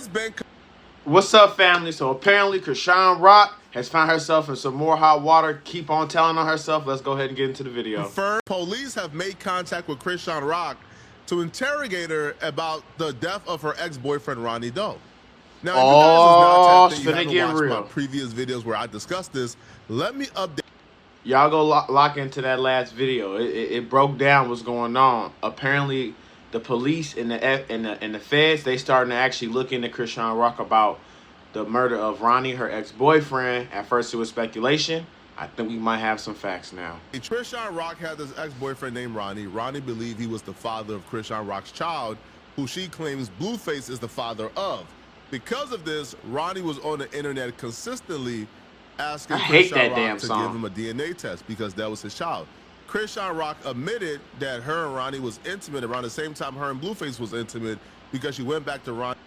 It's been... What's up, family? So apparently Chrisean Rock has found herself in some more hot water. Keep on telling on herself. Let's go ahead and get into the video. Police have made contact with Chrisean Rock to interrogate her about the death of her ex-boyfriend, Ronnie Doe. Now, if you guys is not tapped in, you haven't watched my previous videos where I discussed this, let me update. Y'all go lock into that last video. It broke down what's going on. Apparently, the police and the feds, they starting to actually look into Chrisean Rock about the murder of Ronnie, her ex-boyfriend. At first, it was speculation. I think we might have some facts now. Chrisean Rock had this ex-boyfriend named Ronnie. Ronnie believed he was the father of Chrisean Rock's child, who she claims Blueface is the father of. Because of this, Ronnie was on the internet consistently asking Chrisean Rock to give him a DNA test because that was his child. Chrisean Rock admitted that her and Ronnie was intimate around the same time her and Blueface was intimate because she went back to Ronnie.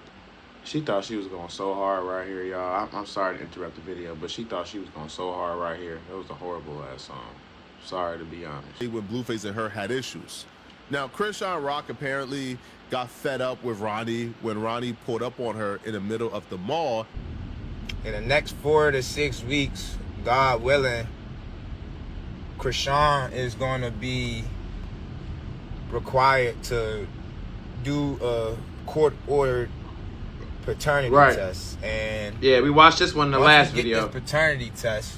She thought she was going so hard right here, y'all. I'm sorry to interrupt the video, but she thought she was going so hard right here. It was a horrible ass song. Sorry to be honest. When Blueface and her had issues. Now, Chrisean Rock apparently got fed up with Ronnie when Ronnie pulled up on her in the middle of the mall. In the next 4 to 6 weeks, God willing, Chrisean is going to be required to do a court-ordered paternity test. And yeah, we watched this one in the last video. This paternity test,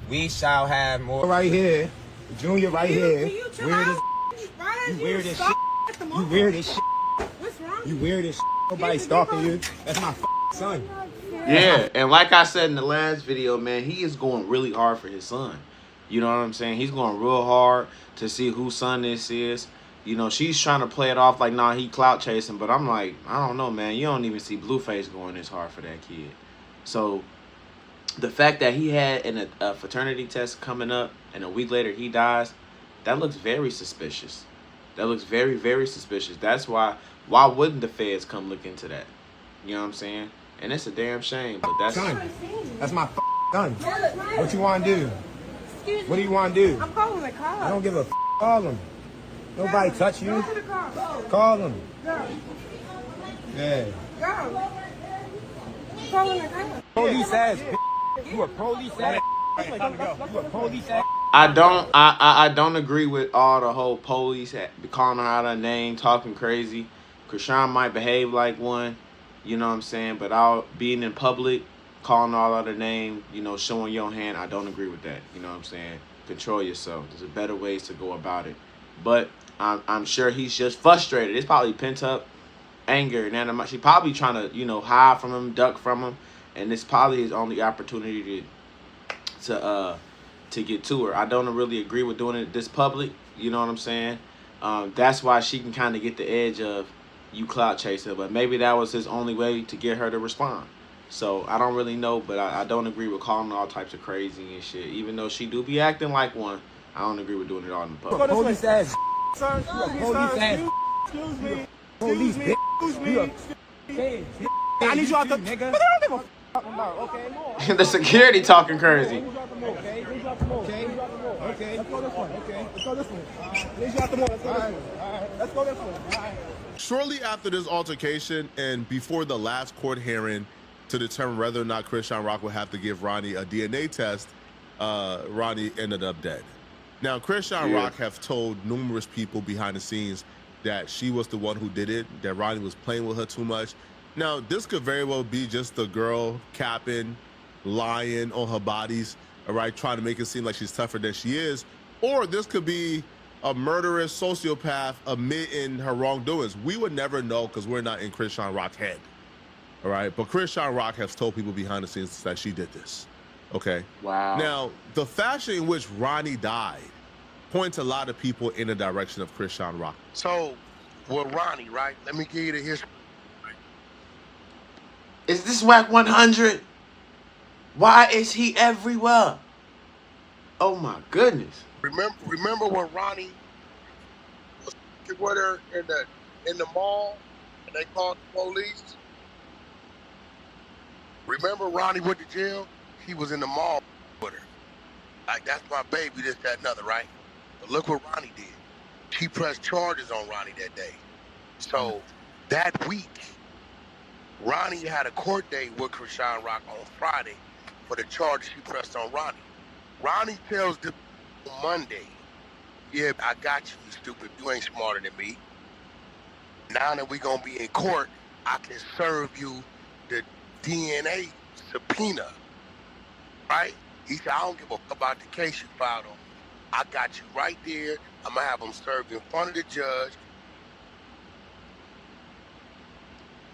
we shall have more. Right here, Junior right here. Weird as you weird as shit. You weird as shit. What's wrong? You weird as shit. Nobody stalking you. That's my son. Yeah, and like I said in the last video, man, he is going really hard for his son. You know what I'm saying? He's going real hard to see whose son this is. You know, she's trying to play it off like, nah, he clout chasing. But I'm like, I don't know, man. You don't even see Blueface going this hard for that kid. So the fact that he had a fraternity test coming up and a week later he dies, that looks very suspicious. That looks very, very suspicious. That's why wouldn't the feds come look into that? You know what I'm saying? And it's a damn shame, but that's... Son, that's my son. What you want to do? Excuse me. What do you want to do? I'm calling the car. I don't give a call him. Nobody touch you. Call him. Go. Yeah. Go. I'm calling the car. Police ass. You a police ass. You a police ass. I don't agree with all the whole police calling her out her name, talking crazy. Chrisean might behave like one, you know what I'm saying, but out being in public, calling her all out her name, you know, showing your hand, I don't agree with that. You know what I'm saying? Control yourself. There's better ways to go about it. But I'm sure he's just frustrated. It's probably pent up anger, and she's probably trying to, you know, hide from him, duck from him, and it's probably his only opportunity to get to her. I don't really agree with doing it this public. You know what I'm saying? That's why she can kind of get the edge of you clout chaser. But maybe that was his only way to get her to respond. So I don't really know, but I don't agree with calling her all types of crazy and shit. Even though she do be acting like one, I don't agree with doing it all in the public. Police ass. Sir, Police ass. excuse me. Police bitch. I need you out the nigga. But I don't give a about. Okay. The security talking crazy. Okay. Let's go this one. Okay. Let's go this one. Let's go this one. Let's go this one. Shortly after this altercation and before the last court hearing to determine whether or not Chrisean Rock would have to give Ronnie a DNA test, Ronnie ended up dead. Now, Chrisean Rock have told numerous people behind the scenes that she was the one who did it, that Ronnie was playing with her too much. Now, this could very well be just the girl capping, lying on her bodies, all right, trying to make it seem like she's tougher than she is. Or this could be a murderous sociopath admitting her wrongdoings. We would never know because we're not in Chrisean Rock's head, all right? But Chrisean Rock has told people behind the scenes that she did this, okay? Wow. Now, the fashion in which Ronnie died points a lot of people in the direction of Chrisean Rock. So, with Ronnie, right? Let me give you the history. Is this whack 100? Why is he everywhere? Oh my goodness. Remember when Ronnie was with her in the mall and they called the police? Remember Ronnie went to jail? He was in the mall with her. Like, that's my baby, this, that, and other, right? But look what Ronnie did. She pressed charges on Ronnie that day. So that week, Ronnie had a court date with Chrisean Rock on Friday for the charges she pressed on Ronnie. Ronnie tells the Monday, yeah, I got you, you stupid. You ain't smarter than me. Now that we gonna be in court, I can serve you the DNA subpoena, right? He said, I don't give a fuck about the case you filed on me. I got you right there. I'm gonna have them served in front of the judge.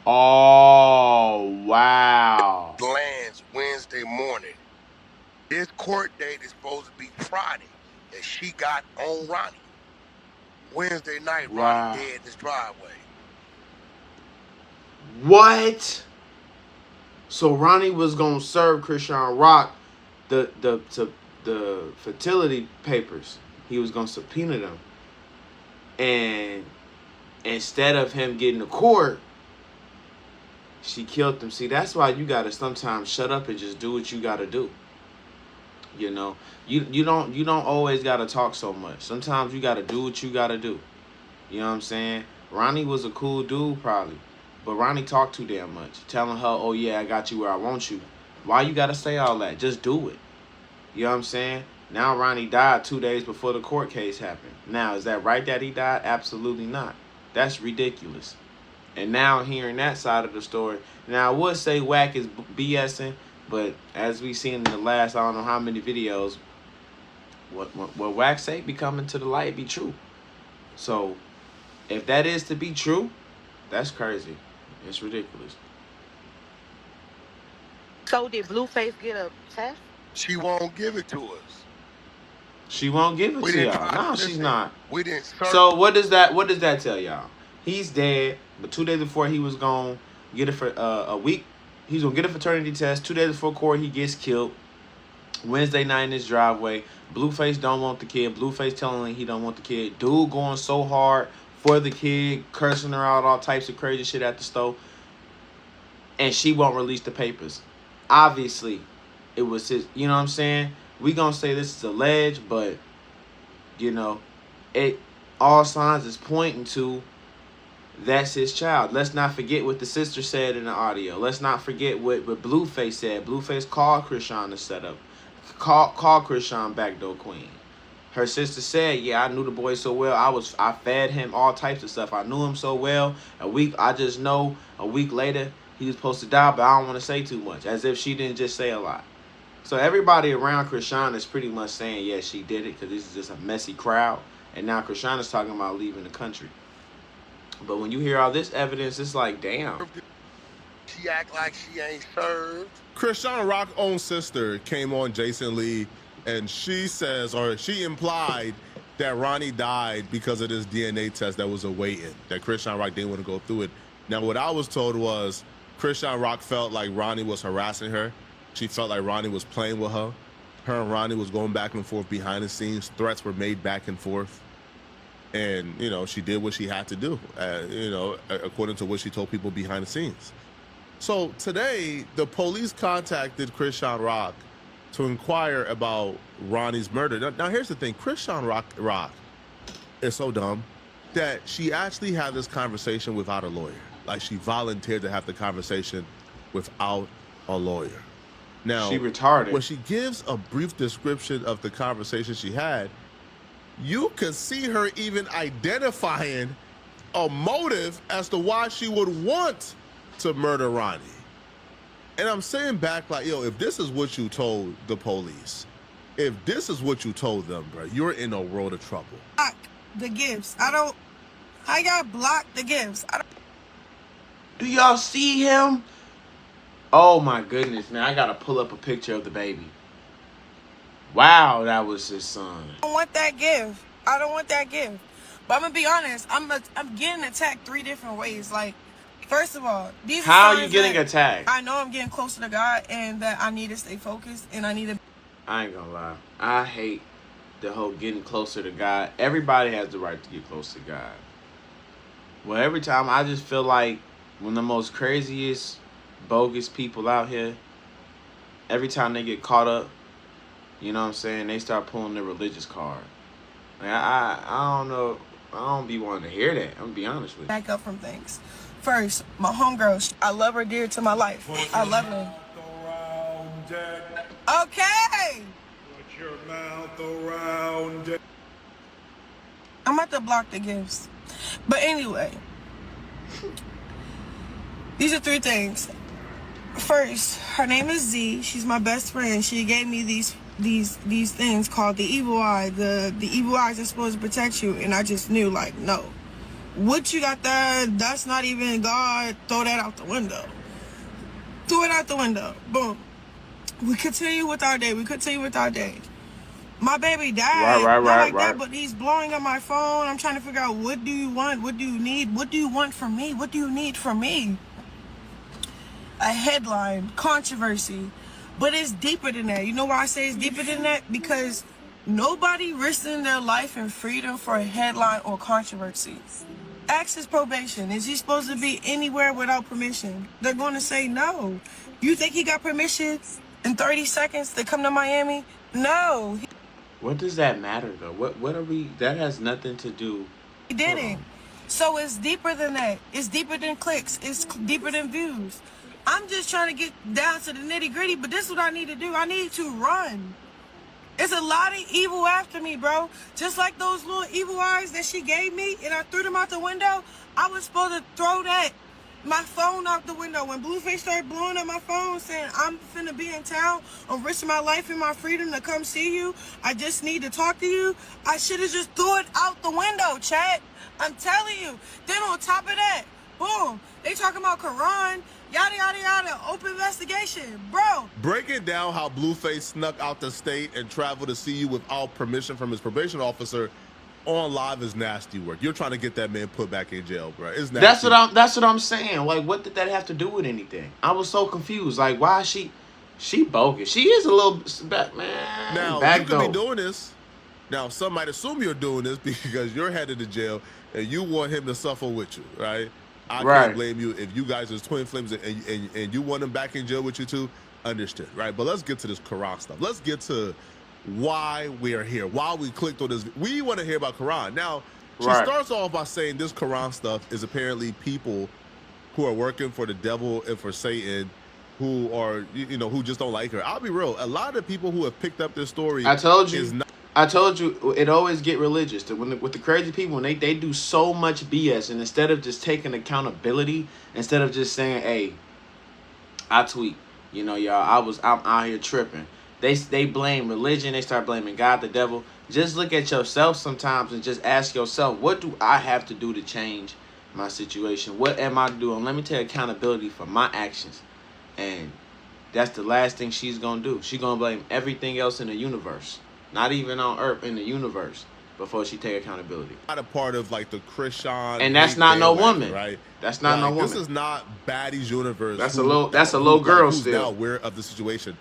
Oh, wow. Lands Wednesday morning. This court date is supposed to be Friday that she got on Ronnie. Wednesday night, Wow. Ronnie dead in his driveway. What? So Ronnie was gonna serve Chrisean Rock the fertility papers. He was gonna subpoena them, and instead of him getting to court, she killed him. See, that's why you gotta sometimes shut up and just do what you gotta do. You know, you don't always gotta talk so much. Sometimes you gotta do what you gotta do. You know what I'm saying? Ronnie was a cool dude probably, but Ronnie talked too damn much, telling her, "Oh yeah, I got you where I want you." Why you gotta say all that? Just do it. You know what I'm saying? Now Ronnie died 2 days before the court case happened. Now, is that right that he died? Absolutely not. That's ridiculous. And now hearing that side of the story, now I would say Wack is BSing, but as we seen in the last, I don't know how many videos, what Wack say be coming to the light be true. So if that is to be true, that's crazy. It's ridiculous. So did Blueface get a test? She won't give it to us. She won't give it We to didn't y'all. try No, to she's listen. not. We didn't serve. So what does that tell y'all? He's dead, but 2 days before he was gonna get it for a week, he's gonna get a paternity test. 2 days before court, he gets killed. Wednesday night in his driveway. Blueface don't want the kid. Blueface telling him he don't want the kid. Dude going so hard for the kid, cursing her out, all types of crazy shit at the stove. And she won't release the papers. Obviously, it was his, you know what I'm saying? We gonna say this is alleged, but, you know, it all signs is pointing to that's his child. Let's not forget what the sister said in the audio. Let's not forget what Blueface said. Blueface called Chrisean to set up. Call Chrisean backdoor queen. Her sister said, yeah, I knew the boy so well. I fed him all types of stuff. I knew him so well. I just know a week later he was supposed to die, but I don't want to say too much. As if she didn't just say a lot. So everybody around Chrisean is pretty much saying, yeah, she did it, because this is just a messy crowd. And now Chrisean is talking about leaving the country. But when you hear all this evidence, it's like, damn. She act like she ain't served. Chrisean Rock's own sister came on Jason Lee, and she says, or she implied, that Ronnie died because of this DNA test that was awaiting, that Chrisean Rock didn't want to go through it. Now, what I was told was Chrisean Rock felt like Ronnie was harassing her. She felt like Ronnie was playing with her. Her and Ronnie was going back and forth behind the scenes. Threats were made back and forth. And, you know, she did what she had to do, you know, according to what she told people behind the scenes. So today, the police contacted Chrisean Rock to inquire about Ronnie's murder. Now here's the thing. Chrisean Rock is so dumb that she actually had this conversation without a lawyer. Like, she volunteered to have the conversation without a lawyer. Now, She retarded. when she gives a brief description of the conversation she had, you can see her even identifying a motive as to why she would want to murder Ronnie. And I'm saying back, like, yo, if this is what you told the police, if this is what you told them, bro, you're in a world of trouble. Block the gifts. I got blocked the gifts. Do y'all see him? Oh my goodness, man. I gotta pull up a picture of the baby. Wow, that was his son. I don't want that gift. I don't want that gift. But I'm gonna be honest. I'm getting attacked 3 different ways. Like, first of all, these are How are you signs getting that attacked? I know I'm getting closer to God, and that I need to stay focused, and I need to. I ain't gonna lie. I hate the whole getting closer to God. Everybody has the right to get close to God. Well, every time I just feel like when the most craziest, bogus people out here, every time they get caught up, you know what I'm saying, they start pulling their religious card. Like, I don't know. I don't be wanting to hear that. I'm gonna be honest with you. Back up from things. First, my homegirl, I love her dear to my life. I love her. Okay. Put your mouth around it. I'm about to block the gifts. But anyway, these are 3 things. First, her name is Z. She's my best friend. She gave me these things called the evil eye. The evil eyes are supposed to protect you, and I just knew, like, no. What you got there, that's not even God. Throw that out the window. Throw it out the window. Boom. We continue with our day. My baby died. Right. That, but he's blowing up my phone. I'm trying to figure out, what do you want? What do you need? What do you want from me? What do you need from me? A headline, controversy. But it's deeper than that. You know why I say it's deeper than that? Because nobody risking their life and freedom for a headline or controversy. Ask his probation. Is he supposed to be anywhere without permission? They're going to say no. You think he got permission in 30 seconds to come to Miami? No. What does that matter, though? What are we... That has nothing to do... He didn't. So it's deeper than that. It's deeper than clicks. It's deeper than views. I'm just trying to get down to the nitty gritty, but this is what I need to do. I need to run. It's a lot of evil after me, bro. Just like those little evil eyes that she gave me and I threw them out the window, I was supposed to throw my phone out the window. When Blueface started blowing up my phone saying, I'm finna be in town, I'm risking my life and my freedom to come see you, I just need to talk to you, I should have just threw it out the window, chat. I'm telling you. Then on top of that, boom, they talking about Quran, yada, yada, yada, open investigation. Bro. Break it down how Blueface snuck out the state and traveled to see you without permission from his probation officer on live is nasty work. You're trying to get that man put back in jail, bro. It's nasty. That's what I'm saying. Like, what did that have to do with anything? I was so confused. Like, why is she bogus? She is a little man. Now, you could be doing this. Now, some might assume you're doing this because you're headed to jail and you want him to suffer with you, right? I can't blame you if you guys are twin flames and you want him back in jail with you too. Understood, right? But let's get to this Quran stuff. Let's get to why we are here, why we clicked on this. We want to hear about Quran. Now, she starts off by saying this Quran stuff is apparently people who are working for the devil and for Satan, who are, who just don't like her. I'll be real. A lot of people who have picked up this story. I told you, it always get religious. With the crazy people, when they do so much BS, and instead of just taking accountability, instead of just saying, hey, I tweet, y'all, I'm out here tripping. They blame religion. They start blaming God, the devil. Just look at yourself sometimes and just ask yourself, what do I have to do to change my situation? What am I doing? Let me take accountability for my actions. And that's the last thing she's going to do. She's going to blame everything else in the universe. Not even on Earth, in the universe, before she take accountability. Not a part of like the Chrisean. And that's not no woman, right? That's not no woman. This is not Baddies universe. That's a little girl who's still. Now aware of the situation.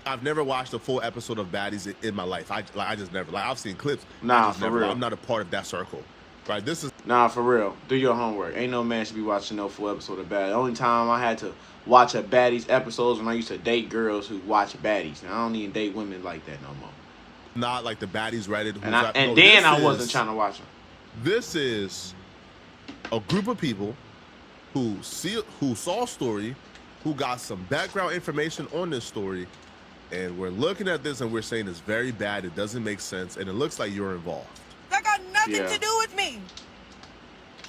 I've never watched a full episode of Baddies in my life. I just never. Like, I've seen clips. Nah, for real. I'm not a part of that circle, right? This is for real. Do your homework. Ain't no man should be watching no full episode of Baddies. The only time I had to watch a Baddies episodes when I used to date girls who watch Baddies. Now I don't even date women like that no more. Not like the Baddies Reddit. I wasn't trying to watch them. This is a group of people who saw a story, who got some background information on this story, and we're looking at this and we're saying it's very bad, it doesn't make sense, and it looks like you're involved. That got nothing to do with me.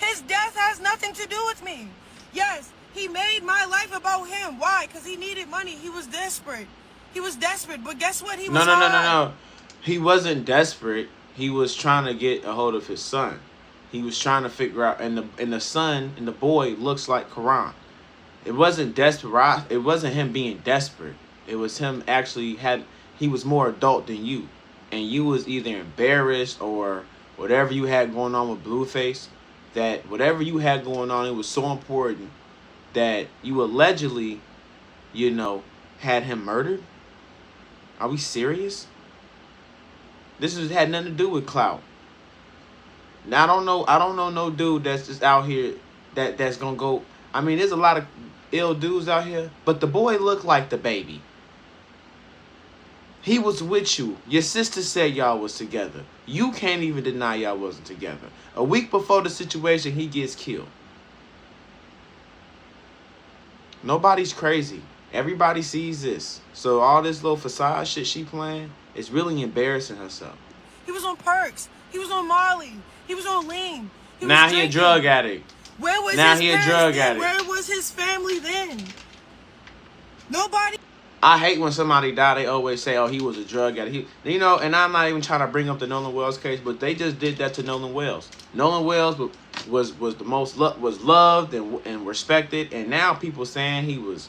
His death has nothing to do with me. Yes, he made my life about him. Why? Because he needed money. He was desperate. But guess what? He was No. He wasn't desperate. He was trying to get a hold of his son. He was trying to figure out, and the son and the boy looks like Quran. It wasn't desperate. It wasn't him being desperate. It was him he was more adult than you. And you was either embarrassed or whatever you had going on with Blueface, that whatever you had going on, it was so important that you allegedly, had him murdered. Are we serious? This had nothing to do with clout. Now I don't know no dude that's just out here that's gonna go. I mean, there's a lot of ill dudes out here, but the boy looked like the baby. He was with you. Your sister said y'all was together. You can't even deny y'all wasn't together. A week before the situation, he gets killed. Nobody's crazy. Everybody sees this. So all this little facade shit she playing is really embarrassing herself. He was on perks. He was on Molly. He was on lean. Now he a drug addict. Where was Now his he a parents drug then? addict. Where was his family then? Nobody. I hate when somebody die. They always say, "Oh, he was a drug addict." You know, and I'm not even trying to bring up the Nolan Wells case, but they just did that to Nolan Wells. Nolan Wells was the most was loved and respected, and now people saying he was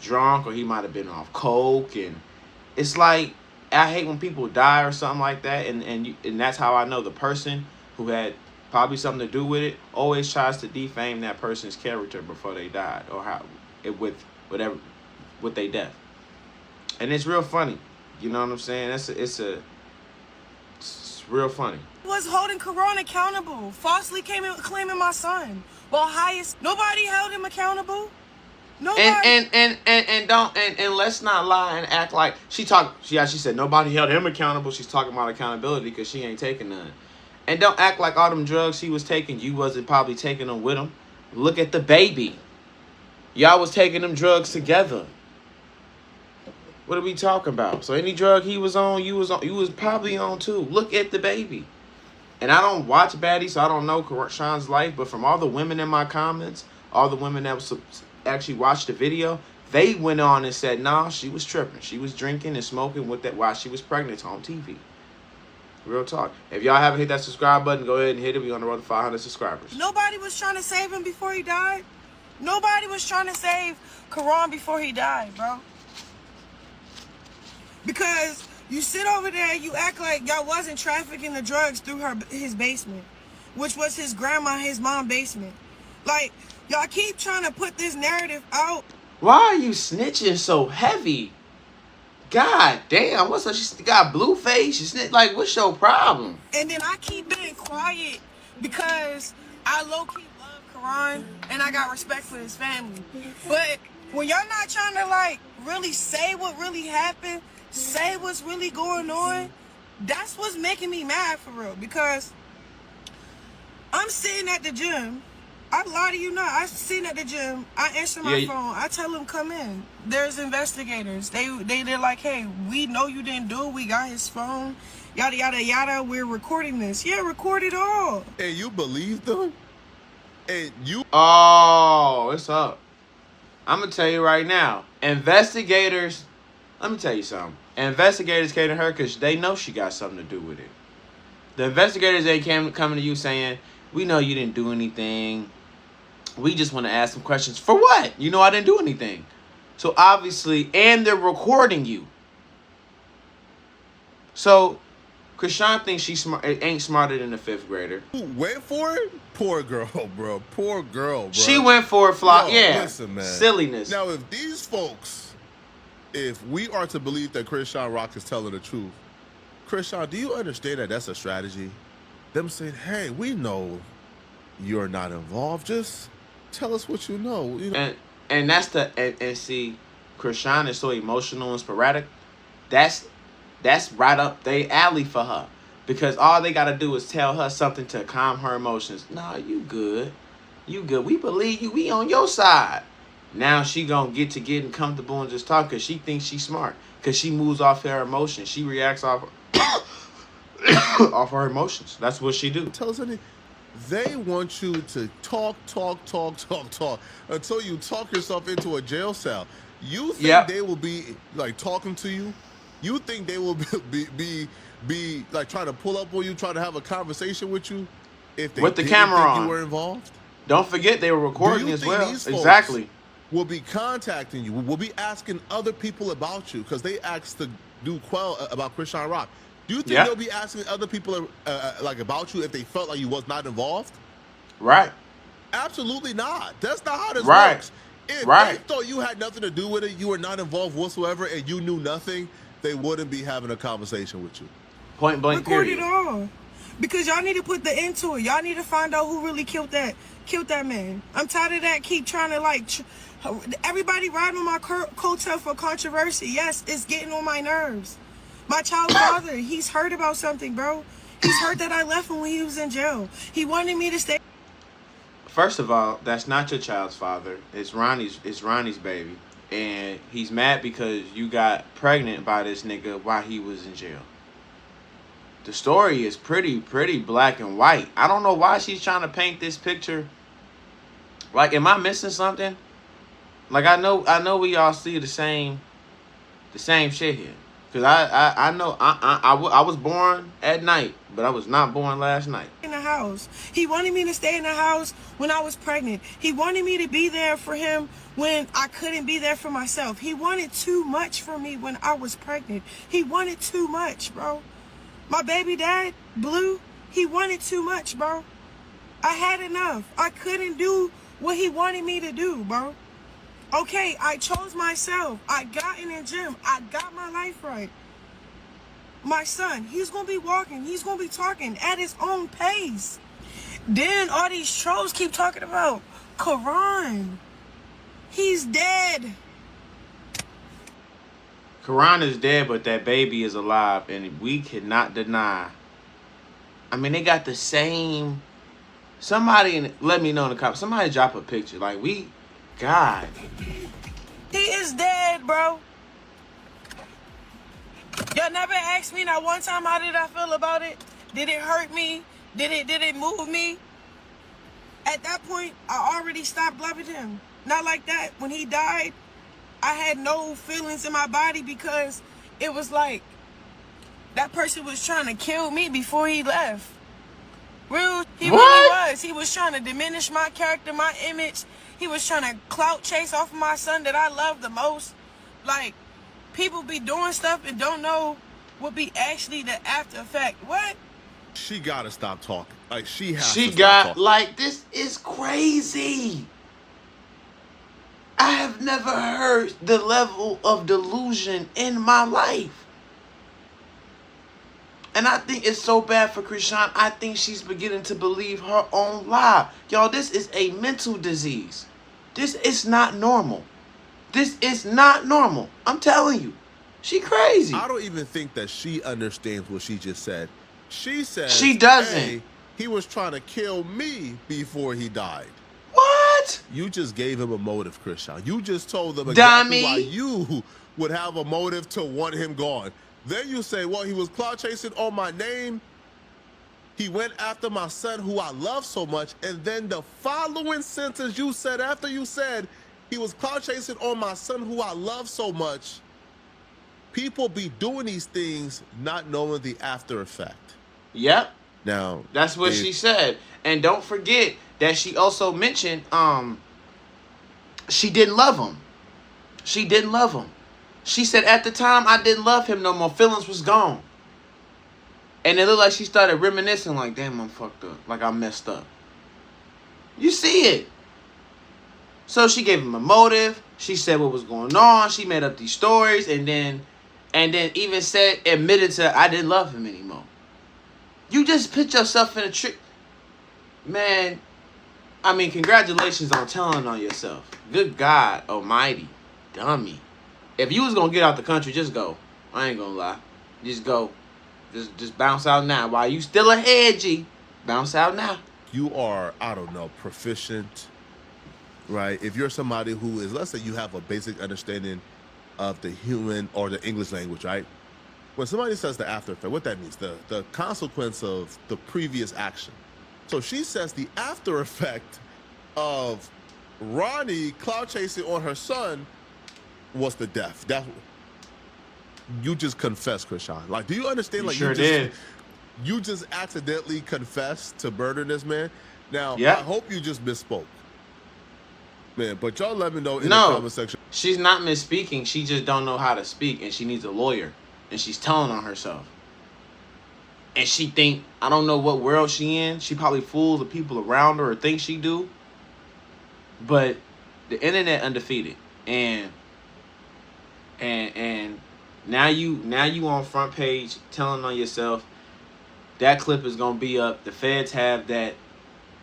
drunk or he might have been off coke, and it's like I hate when people die or something like that, and that's how I know the person who had probably something to do with it always tries to defame that person's character before they died or with their death. And it's real funny. You know what I'm saying? It's real funny. Was holding Karan accountable. Falsely claiming my son. Well, nobody held him accountable. Nobody. And let's not lie and act like she said nobody held him accountable. She's talking about accountability because she ain't taking none. And don't act like all them drugs he was taking, you wasn't probably taking them with him. Look at the baby. Y'all was taking them drugs together. What are we talking about? So any drug he was on, you was probably on too. Look at the baby. And I don't watch baddies, so I don't know Sean's life, but from all the women in my comments, all the women that was actually watched the video, they went on and said, nah, she was tripping. She was drinking and smoking with that while she was pregnant on TV. Real talk. If y'all haven't hit that subscribe button, go ahead and hit it. We're on the road to 500 subscribers. Nobody was trying to save him before he died. Nobody was trying to save Karan before he died, bro. Because you sit over there, you act like y'all wasn't trafficking the drugs through his basement, which was his grandma, his mom's basement. Like, y'all keep trying to put this narrative out. Why are you snitching so heavy? God damn, what's up? She got Blueface. She snitch. Like, what's your problem? And then I keep being quiet because I low-key love Karan and I got respect for his family. But when y'all not trying to, like, really say what really happened, say what's really going on, that's what's making me mad for real. Because I'm sitting at the gym. I lie to you not. I'm sitting at the gym. I answer my phone. I tell them come in. There's investigators. They're like, hey, we know you didn't do it. We got his phone. Yada yada yada. We're recording this. Yeah, record it all. And you believe them? And you? Oh, it's up. I'm gonna tell you right now. Investigators. Let me tell you something. Investigators came to her because they know she got something to do with it. The investigators ain't coming to you saying, we know you didn't do anything. We just want to ask some questions. For what? You know I didn't do anything. So obviously, and they're recording you. So Chrisean thinks she's smart. Ain't smarter than a 5th grader. Who went for it? Poor girl, bro. Poor girl, bro. She went for it, yeah. Listen, man. Silliness. Now, if these folks, if we are to believe that Chrisean Rock is telling the truth, Chrisean, do you understand that that's a strategy? Them saying, hey, we know you're not involved. Just tell us what you know. You know? And that's and see, Chrisean is so emotional and sporadic. That's right up they alley for her. Because all they gotta do is tell her something to calm her emotions. Nah, you good. You good. We believe you. We on your side. Now she gonna get to getting comfortable and just talk because she thinks she's smart. Because she moves off her emotions. She reacts off off her emotions. That's what she do. Tell us anything. They want you to talk until you talk yourself into a jail cell. You think they will be like talking to you? You think they will be like trying to pull up on you, trying to have a conversation with you if they with the didn't camera think on? You were involved. Don't forget they were recording as well. Exactly. Will be contacting you. Will be asking other people about you because they asked the dude Quell about Chrisean Rock. Do you think they'll be asking other people like about you if they felt like you was not involved? Right. Absolutely not. That's not how this works. If they thought you had nothing to do with it, you were not involved whatsoever, and you knew nothing, they wouldn't be having a conversation with you. Point blank. Record it all. Because y'all need to put the end to it. Y'all need to find out who really killed that man. I'm tired of that. Keep trying to like everybody riding on my coattail for controversy. Yes, it's getting on my nerves. My child's father, he's heard about something, bro. He's heard that I left him when he was in jail. He wanted me to stay. First of all, that's not your child's father. It's Ronnie's baby. And he's mad because you got pregnant by this nigga while he was in jail. The story is pretty black and white. I don't know why she's trying to paint this picture. Like, am I missing something? Like, I know we all see the same shit here. Cause I know I was born at night, but I was not born last night. In the house, he wanted me to stay in the house when I was pregnant. He wanted me to be there for him when I couldn't be there for myself. He wanted too much from me when I was pregnant. He wanted too much, bro. My baby dad, Blue, he wanted too much, bro. I had enough. I couldn't do what he wanted me to do, bro. Okay, I chose myself. I got in the gym. I got my life right. My son, he's going to be walking. He's going to be talking at his own pace. Then all these trolls keep talking about Quran. He's dead. Quran is dead, but that baby is alive, and we cannot deny. I mean, they got the same. Somebody let me know in the comments. Somebody drop a picture. Like, God. He is dead, bro. Y'all never asked me not one time how did I feel about it? Did it hurt me? Did it move me? At that point, I already stopped loving him. Not like that. When he died, I had no feelings in my body because it was like that person was trying to kill me before he left. Real, he really was. He was trying to diminish my character, my image. He was trying to clout chase off of my son that I love the most. Like, people be doing stuff and don't know what be actually the after effect. What? She gotta stop talking. Like, she has to stop talking. Like, this is crazy. I have never heard the level of delusion in my life. And I think it's so bad for Chrisean. I think she's beginning to believe her own lie. Y'all, this is a mental disease. This is not normal. This is not normal. I'm telling you. She crazy. I don't even think that she understands what she just said. She said she doesn't. Hey, he was trying to kill me before he died. What? You just gave him a motive, Chrisean. You just told them exactly why you would have a motive to want him gone. Then you say, well, he was clout chasing on my name. He went after my son who I love so much. And then the following sentence you said after you said he was clout chasing on my son who I love so much. People be doing these things not knowing the after effect. Yep. Now, that's what she said. And don't forget that she also mentioned she didn't love him. She didn't love him. She said at the time I didn't love him no more. Feelings was gone. And it looked like she started reminiscing like, damn, I'm fucked up. Like I messed up. You see it. So she gave him a motive. She said what was going on. She made up these stories and then even admitted to I didn't love him anymore. You just put yourself in a trick. Man, I mean, congratulations on telling on yourself. Good God almighty. Dummy. If you was going to get out the country, just go. I ain't going to lie. Just go. Just bounce out now. While you still ahead, G. Bounce out now. You are, I don't know, proficient, right? If you're somebody who is, let's say you have a basic understanding of the human or the English language, right? When somebody says the after effect, what that means, the consequence of the previous action. So she says the after effect of Ronnie clout chasing on her son was the death. You just confessed, Chrisean. Like, do you understand? Like, sure did. You just accidentally confessed to murdering this man. Now, yep. I hope you just misspoke, man. But y'all let me know in the comment section. She's not misspeaking. She just don't know how to speak, and she needs a lawyer. And she's telling on herself. And she think, I don't know what world she in. She probably fools the people around her or thinks she do. But the internet undefeated. And now you on front page telling on yourself. That clip is gonna be up. The feds have that.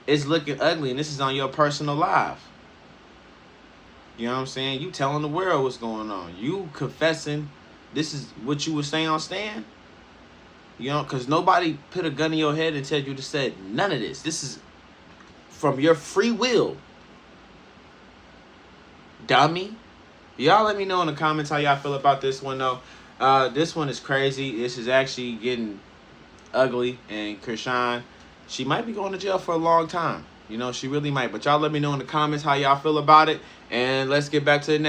It's looking ugly, and this is on your personal live. You know what I'm saying? You telling the world what's going on. You confessing. This is what you were saying on Stan. You know, because nobody put a gun in your head and tell you to say none of this. This is from your free will. Dummy. Y'all let me know in the comments how y'all feel about this one, though. This one is crazy. This is actually getting ugly. And Chrisean, she might be going to jail for a long time. You know, she really might. But y'all let me know in the comments how y'all feel about it. And let's get back to the next.